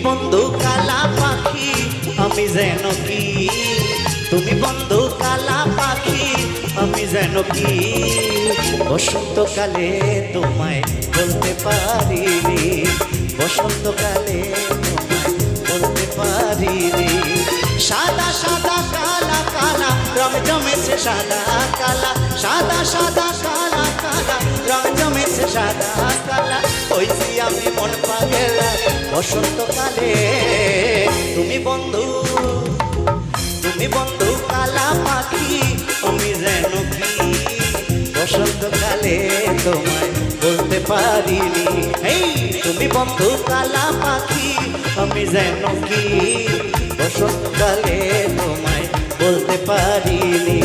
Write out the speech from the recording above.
বন্ধু কালা পাখি আমি যেন কি, তুমি বন্ধু কালা পাখি আমি যেন কি, বসন্তকালে তোমায় বলতে পারিনি, বসন্তকালে তোমায় বলতে পারিনি। সাদা সাদা কালা কালা রং জমেছে সাদা কালা, সাদা সাদা কালা কালা রং জমেছে সাদা কালা, হইছি আমি মন পাগলা বসন্তকালে। তুমি বন্ধু কালা পাখি আমি যেন কি, বসন্তকালে তোমায় বলতে পারিনি। এই তুমি বন্ধু কালা পাখি আমি যেন কি, বসন্তকালে তোমায় বলতে পারিনি।